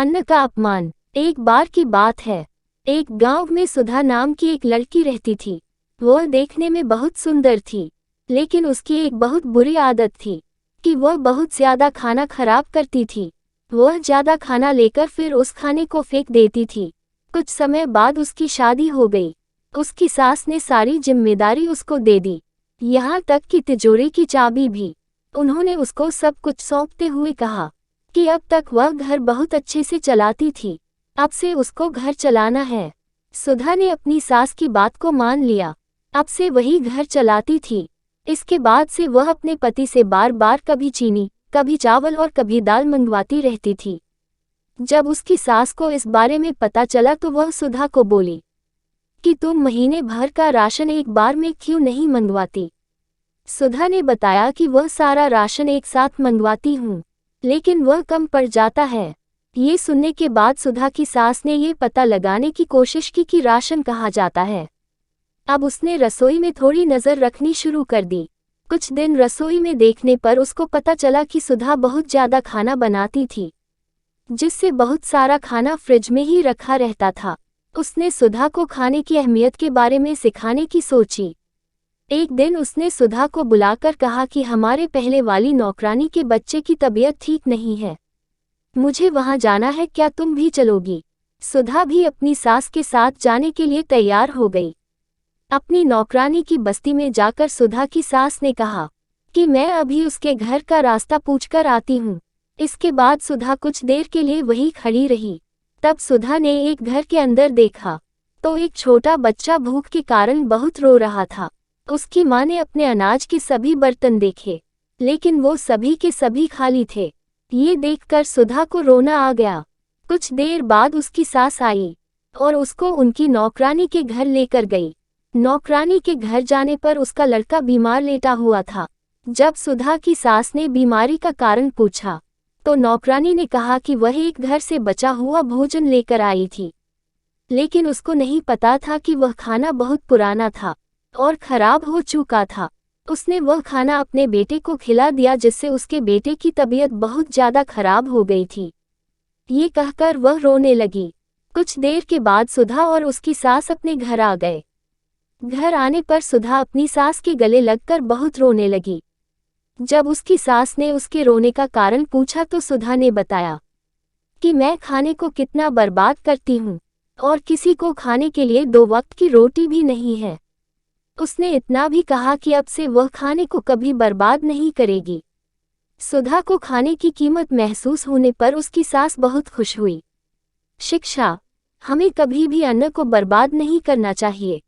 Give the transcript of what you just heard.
अन्न का अपमान। एक बार की बात है, एक गांव में सुधा नाम की एक लड़की रहती थी। वह देखने में बहुत सुंदर थी, लेकिन उसकी एक बहुत बुरी आदत थी कि वह बहुत ज्यादा खाना खराब करती थी। वह ज्यादा खाना लेकर फिर उस खाने को फेंक देती थी। कुछ समय बाद उसकी शादी हो गई। उसकी सास ने सारी जिम्मेदारी उसको दे दी, यहाँ तक कि तिजोरी की चाबी भी। उन्होंने उसको सब कुछ सौंपते हुए कहा कि अब तक वह घर बहुत अच्छे से चलाती थी, अब से उसको घर चलाना है। सुधा ने अपनी सास की बात को मान लिया। अब से वही घर चलाती थी। इसके बाद से वह अपने पति से बार बार कभी चीनी, कभी चावल और कभी दाल मंगवाती रहती थी। जब उसकी सास को इस बारे में पता चला तो वह सुधा को बोली कि तुम महीने भर का राशन एक बार में क्यों नहीं मंगवाती। सुधा ने बताया कि वह सारा राशन एक साथ मंगवाती हूँ, लेकिन वह कम पड़ जाता है। ये सुनने के बाद सुधा की सास ने ये पता लगाने की कोशिश की कि राशन कहाँ जाता है। अब उसने रसोई में थोड़ी नज़र रखनी शुरू कर दी। कुछ दिन रसोई में देखने पर उसको पता चला कि सुधा बहुत ज़्यादा खाना बनाती थी, जिससे बहुत सारा खाना फ्रिज में ही रखा रहता था। उसने सुधा को खाने की अहमियत के बारे में सिखाने की सोची। एक दिन उसने सुधा को बुलाकर कहा कि हमारे पहले वाली नौकरानी के बच्चे की तबीयत ठीक नहीं है, मुझे वहां जाना है, क्या तुम भी चलोगी। सुधा भी अपनी सास के साथ जाने के लिए तैयार हो गई। अपनी नौकरानी की बस्ती में जाकर सुधा की सास ने कहा कि मैं अभी उसके घर का रास्ता पूछकर आती हूँ। इसके बाद सुधा कुछ देर के लिए वहीं खड़ी रही। तब सुधा ने एक घर के अंदर देखा तो एक छोटा बच्चा भूख के कारण बहुत रो रहा था। उसकी माँ ने अपने अनाज के सभी बर्तन देखे, लेकिन वो सभी के सभी खाली थे। ये देखकर सुधा को रोना आ गया। कुछ देर बाद उसकी सास आई और उसको उनकी नौकरानी के घर लेकर गई। नौकरानी के घर जाने पर उसका लड़का बीमार लेटा हुआ था। जब सुधा की सास ने बीमारी का कारण पूछा तो नौकरानी ने कहा कि वह एक घर से बचा हुआ भोजन लेकर आई थी, लेकिन उसको नहीं पता था कि वह खाना बहुत पुराना था और खराब हो चुका था। उसने वह खाना अपने बेटे को खिला दिया, जिससे उसके बेटे की तबीयत बहुत ज़्यादा खराब हो गई थी। ये कहकर वह रोने लगी। कुछ देर के बाद सुधा और उसकी सास अपने घर आ गए। घर आने पर सुधा अपनी सास के गले लगकर बहुत रोने लगी। जब उसकी सास ने उसके रोने का कारण पूछा तो सुधा ने बताया कि मैं खाने को कितना बर्बाद करती हूँ और किसी को खाने के लिए 2 वक्त की रोटी भी नहीं है। उसने इतना भी कहा कि अब से वह खाने को कभी बर्बाद नहीं करेगी। सुधा को खाने की कीमत महसूस होने पर उसकी सास बहुत खुश हुई। शिक्षा: हमें कभी भी अन्न को बर्बाद नहीं करना चाहिए।